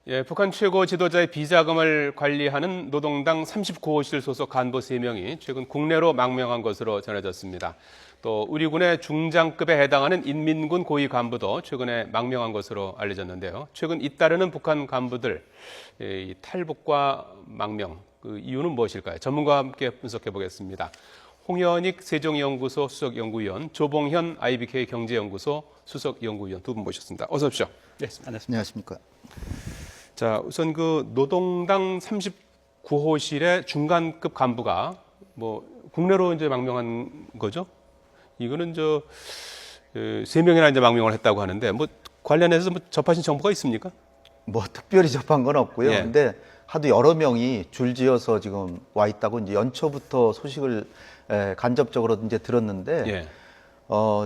예, 북한 최고 지도자의 비자금을 관리하는 노동당 39호실 소속 간부 3명이 최근 국내로 망명한 것으로 전해졌습니다. 또 우리 군의 중장급에 해당하는 인민군 고위 간부도 최근에 망명한 것으로 알려졌는데요. 최근 잇따르는 북한 간부들 이 탈북과 망명, 그 이유는 무엇일까요? 전문가와 함께 분석해 보겠습니다. 홍현익 세종연구소 수석연구위원, 조봉현 IBK 경제연구소 수석연구위원 두 분 모셨습니다. 어서 오십시오. 네, 안녕하십니까. 자, 우선 그 노동당 39호실의 중간급 간부가 뭐 국내로 이제 망명한 거죠? 이거는 세 명이나 이제 망명을 했다고 하는데 뭐 관련해서 뭐 접하신 정보가 있습니까? 뭐 특별히 접한 건 없고요. 예. 근데 하도 여러 명이 줄지어서 지금 와 있다고 이제 연초부터 소식을 간접적으로 이제 들었는데 예.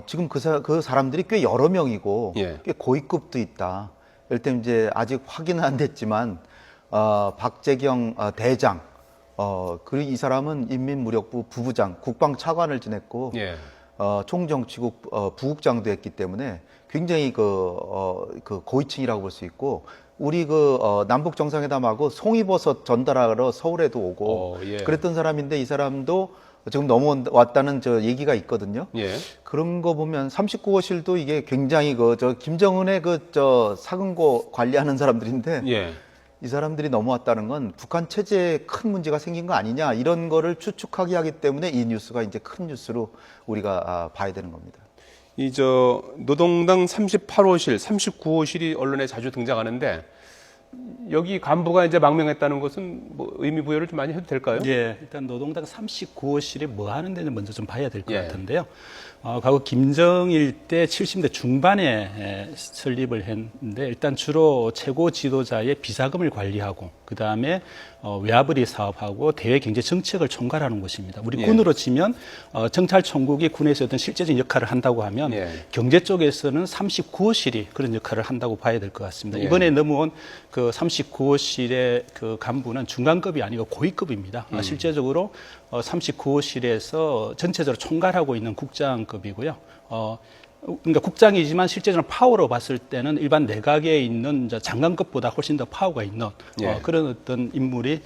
지금 그 사람들이 꽤 여러 명이고 예. 꽤 고위급도 있다. 이럴 때 이제 아직 확인은 안 됐지만 박재경 대장 그리고 이 사람은 인민무력부 부부장, 국방차관을 지냈고 예. 총정치국 부국장도 했기 때문에 굉장히 그 고위층이라고 볼 수 있고 우리 남북 정상회담하고 송이버섯 전달하러 서울에도 오고 예. 그랬던 사람인데 이 사람도 지금 넘어왔다는 얘기가 있거든요. 예. 그런 거 보면 39호실도 이게 굉장히 김정은의 사근고 관리하는 사람들인데 예. 이 사람들이 넘어왔다는 건 북한 체제에 큰 문제가 생긴 거 아니냐 이런 거를 추측하게 하기 때문에 이 뉴스가 이제 큰 뉴스로 우리가 봐야 되는 겁니다. 이 노동당 38호실, 39호실이 언론에 자주 등장하는데 여기 간부가 이제 망명했다는 것은 뭐 의미 부여를 좀 많이 해도 될까요? 예, 일단 노동당 39호실이 뭐 하는 데는 먼저 좀 봐야 될 것 예. 같은데요. 과거 김정일 때 70대 중반에 설립을 했는데 일단 주로 최고 지도자의 비자금을 관리하고 그 다음에 외화벌이 사업하고 대외 경제 정책을 총괄하는 곳입니다. 우리 예. 군으로 치면 정찰총국이 군에서 어떤 실제적인 역할을 한다고 하면 예. 경제 쪽에서는 39호실이 그런 역할을 한다고 봐야 될 것 같습니다. 예. 이번에 넘어온 그 39호실의 그 간부는 중간급이 아니고 고위급입니다. 실제적으로 39호실에서 전체적으로 총괄하고 있는 국장급이고요. 그러니까 국장이지만 실제적으로 파워로 봤을 때는 일반 내각에 있는 이제 장관급보다 훨씬 더 파워가 있는 예. 그런 어떤 인물이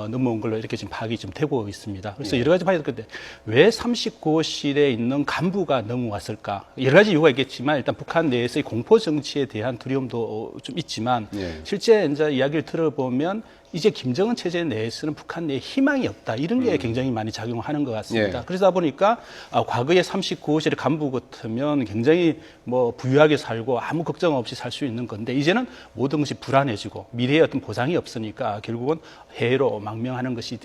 넘어온 걸로 이렇게 지금 파악이 좀 되고 있습니다. 그래서 예. 여러 가지 봐야 될 건데 왜 39호실에 있는 간부가 넘어왔을까? 여러 가지 이유가 있겠지만 일단 북한 내에서의 공포 정치에 대한 두려움도 좀 있지만 예. 실제 이제 이야기를 들어보면 이제 김정은 체제 내에서는 북한 내에 희망이 없다 이런 게 굉장히 많이 작용하는 것 같습니다. 예. 그러다 보니까 과거에 39호실의 간부 같으면 굉장히 뭐 부유하게 살고 아무 걱정 없이 살 수 있는 건데 이제는 모든 것이 불안해지고 미래에 어떤 보장이 없으니까 결국은 해외로 망명하는 것이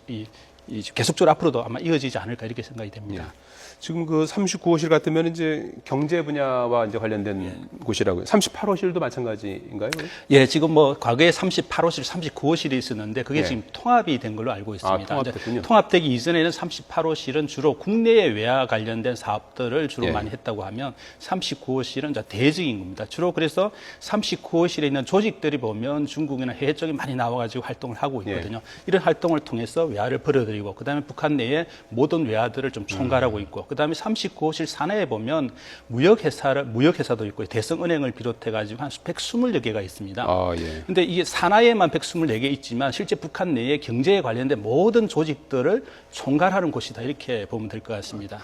계속적으로 앞으로도 아마 이어지지 않을까 이렇게 생각이 됩니다. 지금 그 39호실 같으면 이제 경제 분야와 이제 관련된 곳이라고요. 38호실도 마찬가지인가요? 예, 지금 뭐 과거에 38호실, 39호실이 있었는데 그게 예. 지금 통합이 된 걸로 알고 있습니다. 통합됐군요. 통합되기 이전에는 38호실은 주로 국내의 외화 관련된 사업들을 주로 예. 많이 했다고 하면 39호실은 이제 대직인 겁니다. 주로 그래서 39호실에 있는 조직들이 보면 중국이나 해외 쪽에 많이 나와가지고 활동을 하고 있거든요. 이런 활동을 통해서 외화를 벌어들이고 그다음에 북한 내에 모든 외화들을 좀 총괄하고 있고 그다음에 39호실 산하에 보면 무역회사도 있고 대성은행을 비롯해가지고 한 120여 개가 있습니다. 예. 근데 이게 산하에만 124개 있지만 실제 북한 내에 경제에 관련된 모든 조직들을 총괄하는 곳이다 이렇게 보면 될 것 같습니다.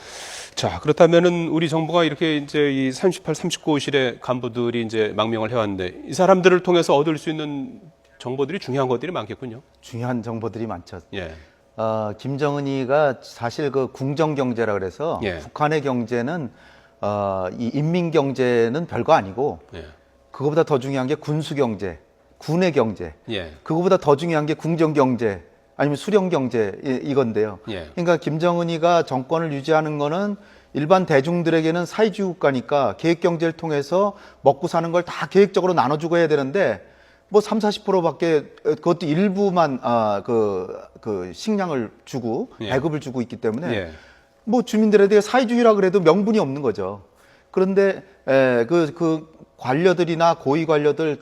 자, 그렇다면은 우리 정부가 이렇게 이제 이 38, 39호실의 간부들이 이제 망명을 해왔는데 이 사람들을 통해서 얻을 수 있는 정보들이 중요한 것들이 많겠군요. 중요한 정보들이 많죠. 예. 김정은이가 사실 그 궁정 경제라 그래서 예. 북한의 경제는 이 인민 경제는 별거 아니고 예. 그거보다 더 중요한 게 군수 경제, 군의 경제. 예. 그거보다 더 중요한 게 궁정 경제 아니면 수령 경제 이건데요. 예. 그러니까 김정은이가 정권을 유지하는 거는 일반 대중들에게는 사회주의 국가니까 계획 경제를 통해서 먹고 사는 걸 다 계획적으로 나눠주고 해야 되는데 뭐 30~40%밖에 그것도 일부만 그 식량을 주고 예. 배급을 주고 있기 때문에 예. 뭐 주민들에 대해 사회주의라 그래도 명분이 없는 거죠. 그런데 그 관료들이나 고위 관료들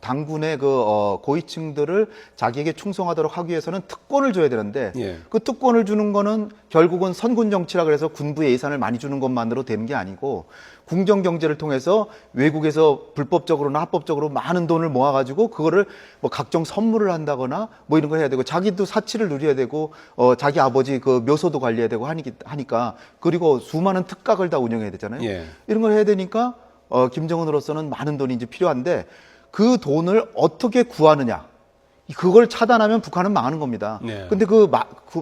당군의 고위층들을 자기에게 충성하도록 하기 위해서는 특권을 줘야 되는데 예. 그 특권을 주는 거는 결국은 선군 정치라 그래서 군부에 예산을 많이 주는 것만으로 되는 게 아니고 궁정 경제를 통해서 외국에서 불법적으로나 합법적으로 많은 돈을 모아가지고 그거를 뭐 각종 선물을 한다거나 뭐 이런 걸 해야 되고 자기도 사치를 누려야 되고 자기 아버지 그 묘소도 관리해야 되고 하니까 그리고 수많은 특각을 다 운영해야 되잖아요. 예. 이런 걸 해야 되니까 김정은으로서는 많은 돈이 이제 필요한데 그 돈을 어떻게 구하느냐. 그걸 차단하면 북한은 망하는 겁니다. 네. 근데 그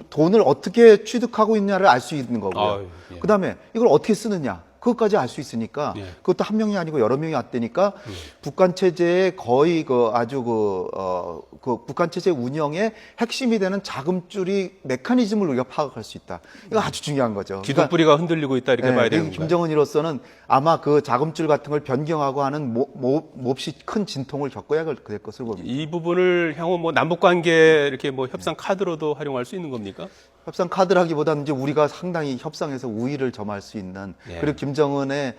돈을 어떻게 취득하고 있냐를 알 수 있는 거고요. 아유, 예. 그 다음에 이걸 어떻게 쓰느냐. 그것까지 알 수 있으니까 예. 그것도 한 명이 아니고 여러 명이 왔다니까 북한 체제의 거의 북한 체제 운영의 핵심이 되는 자금줄이 메커니즘을 우리가 파악할 수 있다. 이거 아주 중요한 거죠. 기둥뿌리가 흔들리고 있다 이렇게 봐야 되는 건가요? 김정은이로서는 아마 그 자금줄 같은 걸 변경하고 하는 몹시 큰 진통을 겪어야 될 것을 봅니다. 이 부분을 향후 뭐 남북 관계 이렇게 뭐 협상 카드로도 활용할 수 있는 겁니까? 협상 카드라기보다는 이제 우리가 상당히 협상에서 우위를 점할 수 있는 예. 그리고 김정은의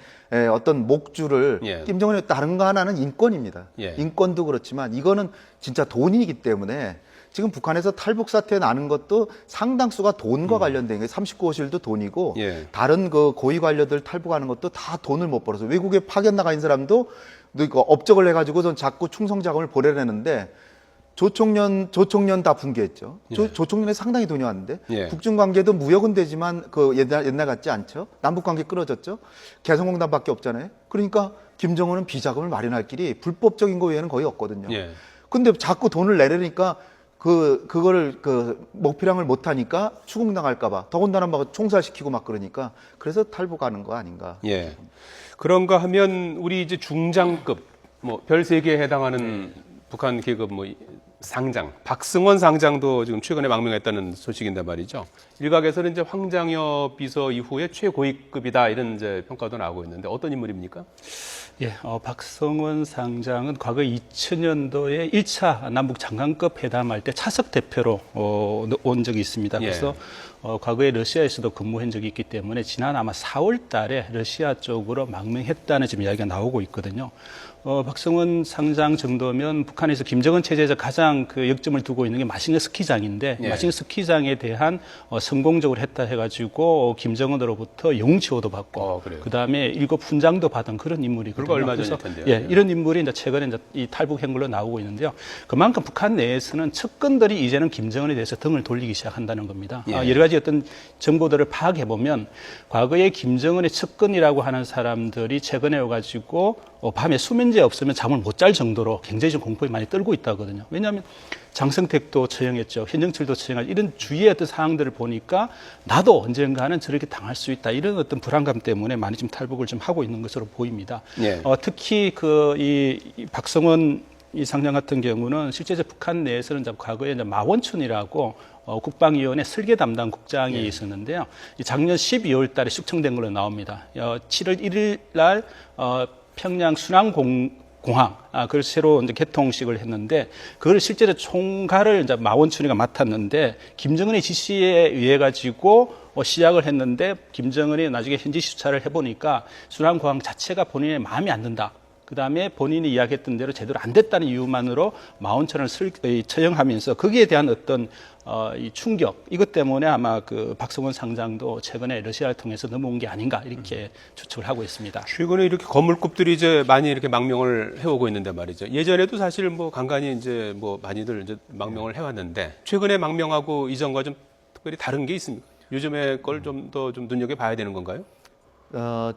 어떤 목줄을 예. 김정은의 다른 거 하나는 인권입니다. 예. 인권도 그렇지만 이거는 진짜 돈이기 때문에 지금 북한에서 탈북 사태 나는 것도 상당수가 돈과 관련된 게 39호실도 돈이고 예. 다른 그 고위 관료들 탈북하는 것도 다 돈을 못 벌어서 외국에 파견 나가 있는 사람도 업적을 해가지고 자꾸 충성 자금을 보내려는데 조총련 다 붕괴했죠. 예. 조총련에 상당히 돈이 왔는데 예. 북중 관계도 무역은 되지만 그 옛날 같지 않죠. 남북 관계 끊어졌죠. 개성공단밖에 없잖아요. 그러니까 김정은은 비자금을 마련할 길이 불법적인 거 외에는 거의 없거든요. 예. 근데 자꾸 돈을 내려니까 그거를 먹필랑을 못 하니까 추궁당할까 봐 더군다나 막 총살시키고 막 그러니까 그래서 탈북하는 거 아닌가. 예. 그런가 하면 우리 이제 중장급 뭐 별 3개에 해당하는 북한 계급 뭐 상장 박승원 상장도 지금 최근에 망명했다는 소식인데 말이죠. 일각에서는 이제 황장엽 비서 이후에 최고위급이다 이런 이제 평가도 나오고 있는데 어떤 인물입니까? 예, 박성원 상장은 과거 2000년도에 1차 남북 장관급 회담할 때 차석 대표로 온 적이 있습니다. 예. 그래서 과거에 러시아에서도 근무한 적이 있기 때문에 지난 아마 4월 달에 러시아 쪽으로 망명했다는 지금 이야기가 나오고 있거든요. 박성원 상장 정도면 북한에서 김정은 체제에서 가장 그 역점을 두고 있는 게 마싱거 스키장인데 예. 마싱거 스키장에 대한 성공적으로 했다 해가지고 김정은으로부터 영웅치호도 받고 그래요? 그다음에 7훈장도 받은 그런 인물이거든요. 불과 얼마 전일 그래서 텐데요. 예, 이런 인물이 이제 최근에 이제 이 탈북한 걸로 나오고 있는데요. 그만큼 북한 내에서는 측근들이 이제는 김정은에 대해서 등을 돌리기 시작한다는 겁니다. 예. 여러 가지 어떤 정보들을 파악해 보면 과거에 김정은의 측근이라고 하는 사람들이 최근에 와가지고 밤에 수면제 없으면 잠을 못 잘 정도로 굉장히 좀 공포에 많이 떨고 있다거든요. 왜냐하면 장성택도 처형했죠. 현정철도 처형할 이런 주위의 어떤 상황들을 보니까 나도 언젠가는 저렇게 당할 수 있다. 이런 어떤 불안감 때문에 많이 좀 탈북을 좀 하고 있는 것으로 보입니다. 예. 특히 이 박성원 이 상장 같은 경우는 실제로 북한 내에서는 이제 과거에 이제 마원춘이라고 국방위원회 설계 담당 국장이 있었는데요. 작년 12월 달에 숙청된 걸로 나옵니다. 7월 1일 날 평양 순환공항 그걸 새로 이제 개통식을 했는데 그걸 실제로 총괄을 이제 마원춘이가 맡았는데 김정은의 지시에 의해 가지고 시작을 했는데 김정은이 나중에 현지 수차를 해보니까 순환공항 자체가 본인의 마음에 안 든다. 그 다음에 본인이 이야기했던 대로 제대로 안 됐다는 이유만으로 마원천을 처형하면서 거기에 대한 어떤 이 충격 이것 때문에 아마 그 박성원 상장도 최근에 러시아를 통해서 넘어온 게 아닌가 이렇게 추측을 하고 있습니다. 최근에 이렇게 거물급들이 이제 많이 이렇게 망명을 해오고 있는데 말이죠. 예전에도 사실 뭐 간간히 이제 뭐 많이들 이제 망명을 해왔는데 최근에 망명하고 이전과 좀 특별히 다른 게 있습니까? 요즘에 걸 좀 더 좀 눈여겨 봐야 되는 건가요?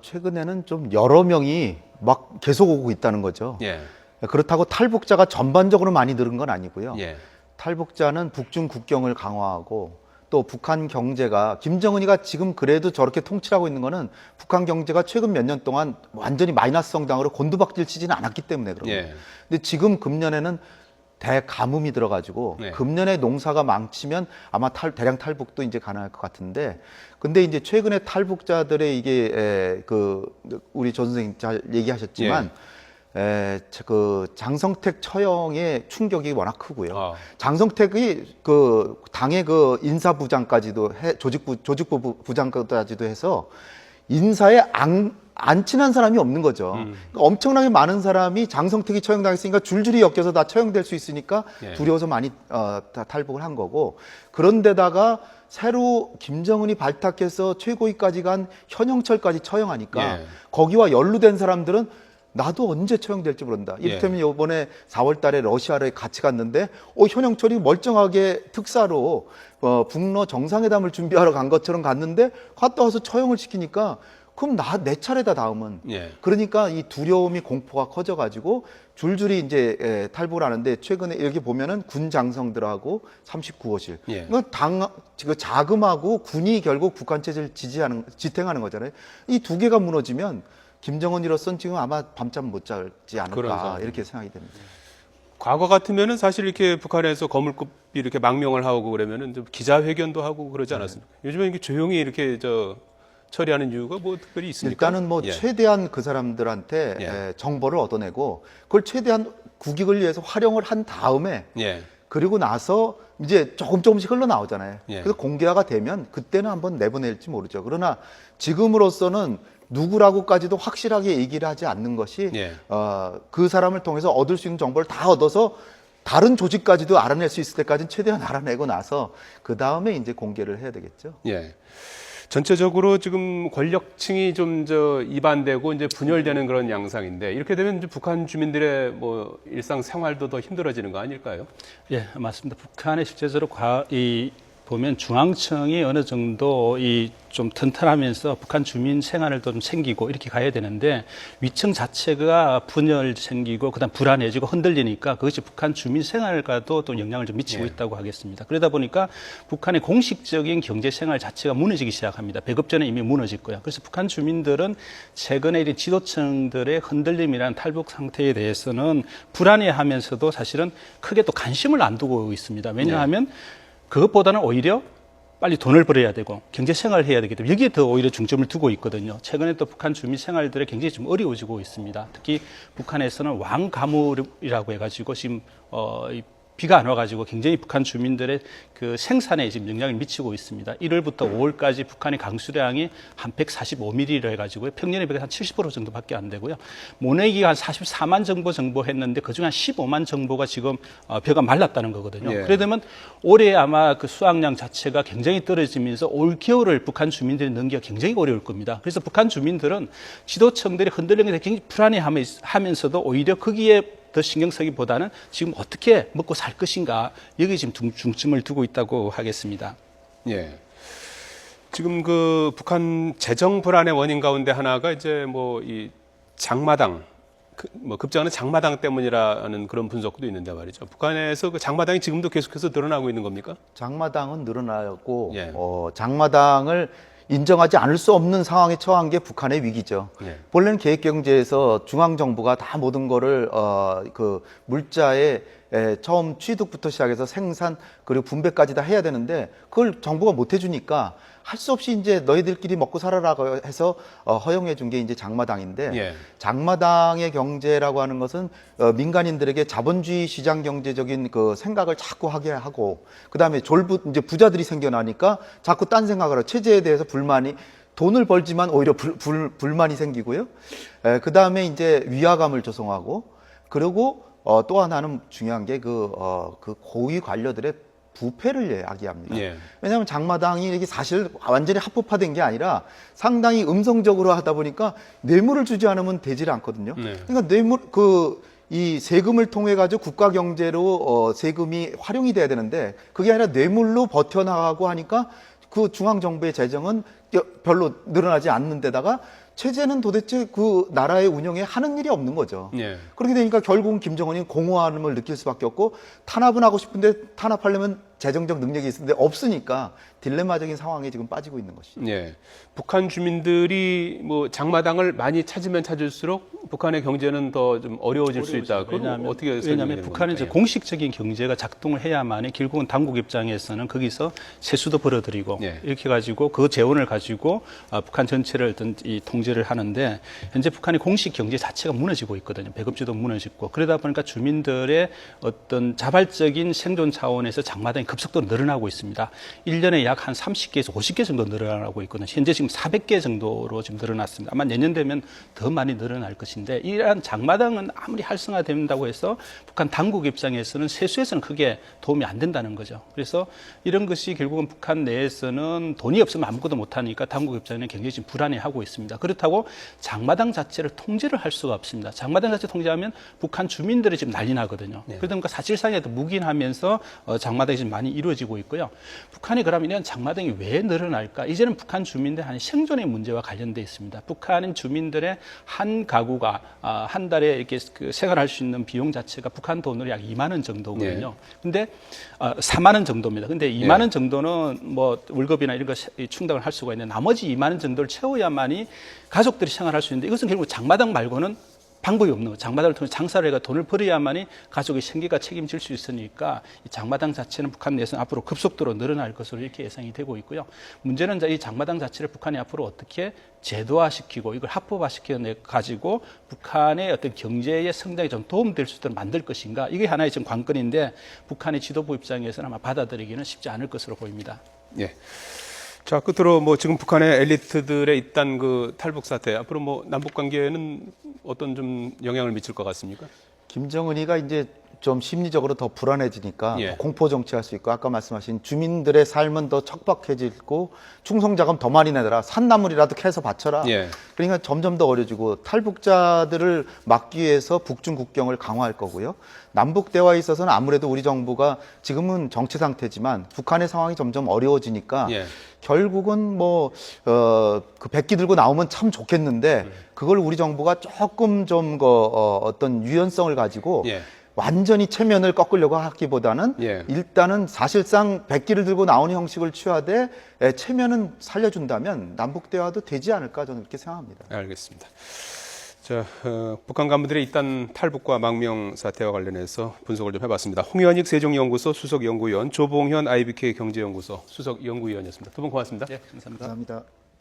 최근에는 좀 여러 명이 막 계속 오고 있다는 거죠. 예. 그렇다고 탈북자가 전반적으로 많이 늘은 건 아니고요. 예. 탈북자는 북중 국경을 강화하고 또 북한 경제가 김정은이가 지금 그래도 저렇게 통치하고 있는 거는 북한 경제가 최근 몇 년 동안 완전히 마이너스 성장으로 곤두박질 치지는 않았기 때문에 그런 거예요. 예. 근데 지금 금년에는 대가뭄이 들어가지고 네. 금년에 농사가 망치면 아마 대량 탈북도 이제 가능할 것 같은데 근데 이제 최근에 탈북자들의 이게 우리 조 선생님 잘 얘기하셨지만 그 장성택 처형의 충격이 워낙 크고요. 장성택이 그 당의 그 인사부장까지도 조직부 부장까지도 해서 인사의 안 친한 사람이 없는 거죠. 그러니까 엄청나게 많은 사람이 장성택이 처형당했으니까 줄줄이 엮여서 다 처형될 수 있으니까 예. 두려워서 많이 다 탈북을 한 거고, 그런데다가 새로 김정은이 발탁해서 최고위까지 간 현영철까지 처형하니까 예. 거기와 연루된 사람들은 나도 언제 처형될지 모른다. 예. 이를테면 이번에 4월 달에 러시아를 같이 갔는데 현영철이 멀쩡하게 특사로 북러 정상회담을 준비하러 간 것처럼 갔는데 갔다 와서 처형을 시키니까 그럼 내 차례다 다음은. 예. 그러니까 이 두려움이 공포가 커져가지고 줄줄이 이제 탈북을 하는데, 최근에 이렇게 보면은 군 장성들하고 39호실. 예. 그러니까 자금하고 군이 결국 북한 체제를 지탱하는 거잖아요. 이 두 개가 무너지면 김정은이로서는 지금 아마 밤잠 못 자지 않을까, 그러죠. 이렇게 생각이 됩니다. 과거 같으면은 사실 이렇게 북한에서 거물급이 이렇게 망명을 하고 그러면은 좀 기자회견도 하고 그러지 않았습니까? 요즘에 이렇게 조용히 이렇게 처리하는 이유가 뭐 특별히 있습니까? 일단은 뭐 예. 최대한 그 사람들한테 예. 정보를 얻어내고 그걸 최대한 국익을 위해서 활용을 한 다음에, 예. 그리고 나서 이제 조금씩 흘러나오잖아요. 예. 그래서 공개화가 되면 그때는 한번 내보낼지 모르죠. 그러나 지금으로서는 누구라고까지도 확실하게 얘기를 하지 않는 것이 예. 그 사람을 통해서 얻을 수 있는 정보를 다 얻어서 다른 조직까지도 알아낼 수 있을 때까지는 최대한 알아내고 나서 그 다음에 이제 공개를 해야 되겠죠. 예. 전체적으로 지금 권력층이 좀 이반되고 이제 분열되는 그런 양상인데, 이렇게 되면 이제 북한 주민들의 뭐 일상 생활도 더 힘들어지는 거 아닐까요? 예, 맞습니다. 북한의 실제적으로 보면 중앙청이 어느 정도 좀 튼튼하면서 북한 주민 생활을 좀 챙기고 이렇게 가야 되는데, 위청 자체가 분열 생기고 그다음 불안해지고 흔들리니까 그것이 북한 주민 생활과도 또 영향을 좀 미치고 예. 있다고 하겠습니다. 그러다 보니까 북한의 공식적인 경제 생활 자체가 무너지기 시작합니다. 배급 전에 이미 무너졌고요. 그래서 북한 주민들은 최근에 이 지도층들의 흔들림이란 탈북 상태에 대해서는 불안해하면서도 사실은 크게 또 관심을 안 두고 있습니다. 왜냐하면 그것보다는 오히려 빨리 돈을 벌어야 되고 경제 생활을 해야 되기 때문에 여기에 더 오히려 중점을 두고 있거든요. 최근에 또 북한 주민 생활들이 굉장히 좀 어려워지고 있습니다. 특히 북한에서는 왕가물이라고 해가지고 지금 비가 안 와가지고 굉장히 북한 주민들의 그 생산에 지금 영향을 미치고 있습니다. 1월부터 5월까지 북한의 강수량이 한 145mm를 해가지고 평년에 비해 한 70% 정도밖에 안 되고요. 모내기가 한 44만 정도 정보했는데 그중에 한 15만 정보가 지금 벼가 말랐다는 거거든요. 예. 그러면 올해 아마 그 수확량 자체가 굉장히 떨어지면서 올 겨울을 북한 주민들이 넘기가 굉장히 어려울 겁니다. 그래서 북한 주민들은 지도층들이 흔들리는 게 굉장히 불안해하면서도 오히려 거기에 더 신경 쓰기보다는 지금 어떻게 먹고 살 것인가, 여기 지금 중점을 두고 있다고 하겠습니다. 예. 지금 그 북한 재정 불안의 원인 가운데 하나가 이제 뭐 이 장마당, 급증하는 장마당 때문이라는 그런 분석도 있는데 말이죠. 북한에서 그 장마당이 지금도 계속해서 늘어나고 있는 겁니까? 장마당은 늘어나고 예. 장마당을 인정하지 않을 수 없는 상황에 처한 게 북한의 위기죠. 예. 본래는 계획경제에서 중앙정부가 다 모든 거를 그 물자에 처음 취득부터 시작해서 생산 그리고 분배까지 다 해야 되는데 그걸 정부가 못 해주니까 할 수 없이 이제 너희들끼리 먹고 살아라고 해서 허용해 준 게 이제 장마당인데, 예. 장마당의 경제라고 하는 것은 민간인들에게 자본주의 시장 경제적인 그 생각을 자꾸 하게 하고, 그다음에 이제 부자들이 생겨나니까 자꾸 딴 생각을 하고 체제에 대해서 불만이, 돈을 벌지만 오히려 불만이 생기고요. 그다음에 이제 위화감을 조성하고, 그리고 또 하나는 중요한 게 그 고위 관료들의 부패를 이야기합니다. 예. 왜냐하면 장마당이 이게 사실 완전히 합법화된 게 아니라 상당히 음성적으로 하다 보니까 뇌물을 주지 않으면 되질 않거든요. 네. 그러니까 이 세금을 통해 가지고 국가 경제로 세금이 활용이 돼야 되는데 그게 아니라 뇌물로 버텨나가고 하니까 그 중앙 정부의 재정은 별로 늘어나지 않는 데다가 체제는 도대체 그 나라의 운영에 하는 일이 없는 거죠. 예. 그렇게 되니까 결국은 김정은이 공허함을 느낄 수밖에 없고, 탄압은 하고 싶은데 탄압하려면 재정적 능력이 있는데 없으니까 딜레마적인 상황에 지금 빠지고 있는 것이죠. 예. 북한 주민들이 뭐 장마당을 많이 찾으면 찾을수록 북한의 경제는 더 좀 어려워질 수 있다. 그건 어떻게 왜냐하면 북한은 이제 공식적인 경제가 작동을 해야만이 결국은 당국 입장에서는 거기서 세수도 벌어들이고 예. 이렇게 가지고 그 재원을 가지고 북한 전체를 어떤 이 통제를 하는데, 현재 북한의 공식 경제 자체가 무너지고 있거든요. 배급제도 무너지고, 그러다 보니까 주민들의 어떤 자발적인 생존 차원에서 장마당이 급속도로 늘어나고 있습니다. 1년에 약 한 30개에서 50개 정도 늘어나고 있거든요. 현재 지금 400개 정도로 지금 늘어났습니다. 아마 내년 되면 더 많이 늘어날 것인데 이러한 장마당은 아무리 활성화된다고 해서 북한 당국 입장에서는 세수에서는 크게 도움이 안 된다는 거죠. 그래서 이런 것이 결국은 북한 내에서는 돈이 없으면 아무것도 못하니까 당국 입장에는 굉장히 지금 불안해하고 있습니다. 그렇다고 장마당 자체를 통제를 할 수가 없습니다. 장마당 자체 통제하면 북한 주민들이 지금 난리 나거든요. 그러다 보니까 사실상에도 묵인하면서 장마당이 지금 많이 이루어지고 있고요. 북한이 그러면 이런 장마당이 왜 늘어날까? 이제는 북한 주민들의 한 생존의 문제와 관련돼 있습니다. 북한 주민들의 한 가구가 한 달에 이렇게 그 생활할 수 있는 비용 자체가 북한 돈으로 약 2만 원 정도거든요. 근데 4만 원 정도입니다. 근데 2만 원 정도는 뭐 월급이나 이런 거 충당을 할 수가 있는데 나머지 2만 원 정도를 채워야만이 가족들이 생활할 수 있는데 이것은 결국 장마당 말고는 방법이 없는 거예요. 장마당을 통해 장사를 해가 돈을 벌어야만이 가족의 생계가 책임질 수 있으니까 이 장마당 자체는 북한 내에서는 앞으로 급속도로 늘어날 것으로 이렇게 예상이 되고 있고요. 문제는 이 장마당 자체를 북한이 앞으로 어떻게 제도화시키고 이걸 합법화시켜 가지고 북한의 어떤 경제의 성장에 좀 도움될 수 있도록 만들 것인가 이게 하나의 지금 관건인데 북한의 지도부 입장에서는 아마 받아들이기는 쉽지 않을 것으로 보입니다. 예. 자, 끝으로 뭐 지금 북한의 엘리트들의 잇단 그 탈북 사태 앞으로 뭐 남북 관계에는 어떤 좀 영향을 미칠 것 같습니까? 김정은이가 이제 좀 심리적으로 더 불안해지니까 예. 더 공포 정치할 수 있고 아까 말씀하신 주민들의 삶은 더 척박해지고 충성자금 더 많이 내더라 산나물이라도 캐서 바쳐라. 예. 그러니까 점점 더 어려지고 탈북자들을 막기 위해서 북중 국경을 강화할 거고요. 남북 대화에 있어서는 아무래도 우리 정부가 지금은 정치 상태지만 북한의 상황이 점점 어려워지니까 예. 결국은 그 백기 들고 나오면 참 좋겠는데 그걸 우리 정부가 조금 좀 어떤 유연성을 가지고 예. 완전히 체면을 꺾으려고 하기보다는 예. 일단은 사실상 백기를 들고 나오는 형식을 취하되 체면은 살려준다면 남북 대화도 되지 않을까 저는 그렇게 생각합니다. 알겠습니다. 자, 북한 간부들의 잇단 탈북과 망명 사태와 관련해서 분석을 좀 해봤습니다. 홍현익 세종연구소 수석연구위원, 조봉현 IBK 경제연구소 수석연구위원이었습니다. 두 분 고맙습니다. 네, 감사합니다. 감사합니다.